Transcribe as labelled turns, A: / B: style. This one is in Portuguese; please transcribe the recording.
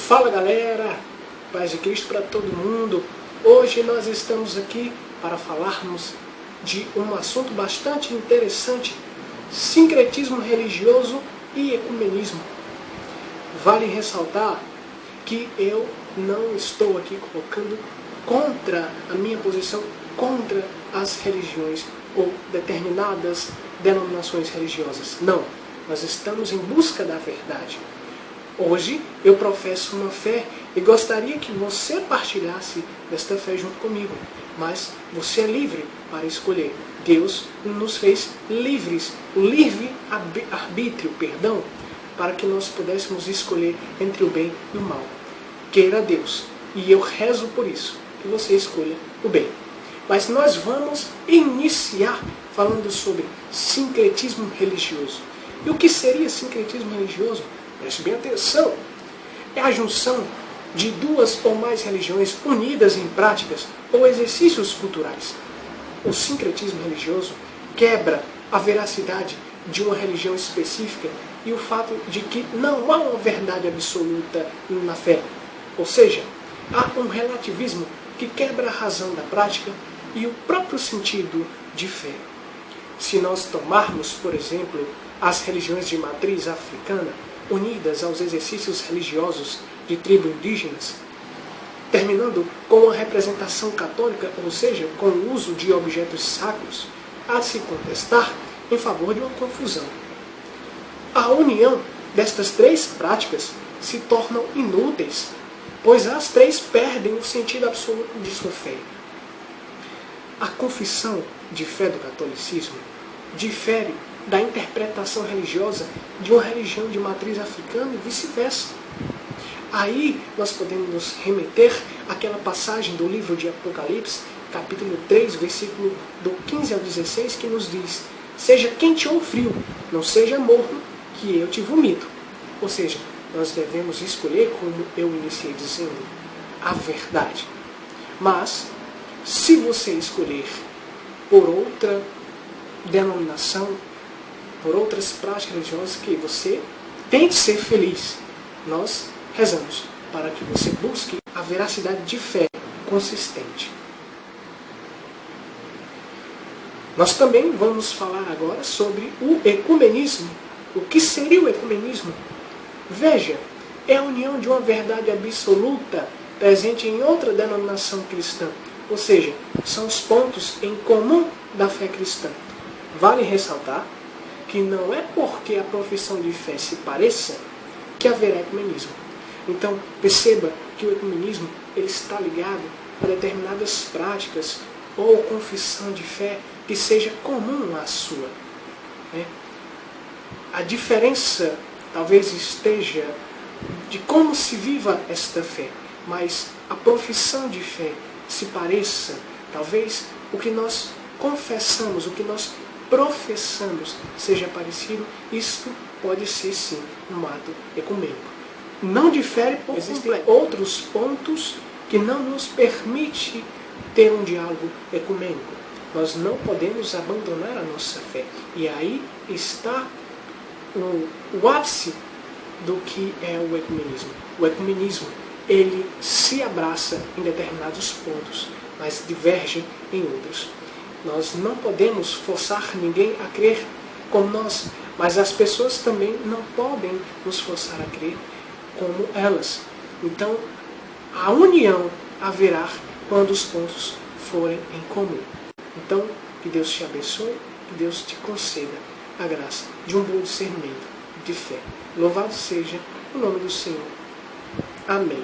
A: Fala galera, paz de Cristo para todo mundo. Hoje nós estamos aqui para falarmos de um assunto bastante interessante: sincretismo religioso e ecumenismo. Vale ressaltar que eu não estou aqui colocando contra a minha posição contra as religiões ou determinadas denominações religiosas. Não, nós estamos em busca da verdade. Hoje eu professo uma fé e gostaria que você partilhasse desta fé junto comigo, mas você é livre para escolher. Deus nos fez livres, o livre arbítrio, para que nós pudéssemos escolher entre o bem e o mal. Queira Deus, e eu rezo por isso, que você escolha o bem. Mas nós vamos iniciar falando sobre sincretismo religioso. E o que seria sincretismo religioso? Preste bem atenção. É a junção de duas ou mais religiões unidas em práticas ou exercícios culturais. O sincretismo religioso quebra a veracidade de uma religião específica e o fato de que não há uma verdade absoluta na fé. Ou seja, há um relativismo que quebra a razão da prática e o próprio sentido de fé. Se nós tomarmos, por exemplo, as religiões de matriz africana, unidas aos exercícios religiosos de tribos indígenas, terminando com a representação católica, ou seja, com o uso de objetos sacros, há de se contestar em favor de uma confusão. A união destas três práticas se tornam inúteis, pois as três perdem o sentido absoluto de sua fé. A confissão de fé do catolicismo difere da interpretação religiosa de uma religião de matriz africana e vice-versa. Aí nós podemos nos remeter àquela passagem do livro de Apocalipse, capítulo 3, versículo do 15 ao 16, que nos diz: seja quente ou frio, não seja morno, que eu te vomito. Ou seja, nós devemos escolher, como eu iniciei dizendo, a verdade. Mas, se você escolher por outra denominação, por outras práticas religiosas, que você tente ser feliz, nós rezamos para que você busque a veracidade de fé consistente. Nós também vamos falar agora sobre o ecumenismo. O que seria o ecumenismo? Veja, é a união de uma verdade absoluta presente em outra denominação cristã. Ou seja, são os pontos em comum da fé cristã. Vale ressaltar que não é porque a profissão de fé se pareça que haverá ecumenismo. Então, perceba que o ecumenismo ele está ligado a determinadas práticas ou confissão de fé que seja comum à sua. A diferença talvez esteja de como se viva esta fé, mas a profissão de fé se pareça, talvez o que nós confessamos, o que nós professamos seja parecido. Isto pode ser sim um ato ecumênico. Não difere por existem outros pontos que não nos permite ter um diálogo ecumênico. Nós não podemos abandonar a nossa fé. E aí está o ápice do que é o ecumenismo. O ecumenismo, ele se abraça em determinados pontos, mas diverge em outros. Nós não podemos forçar ninguém a crer como nós, mas as pessoas também não podem nos forçar a crer como elas. Então, a união haverá quando os pontos forem em comum. Então, que Deus te abençoe, que Deus te conceda a graça de um bom discernimento de fé. Louvado seja o nome do Senhor. Amém.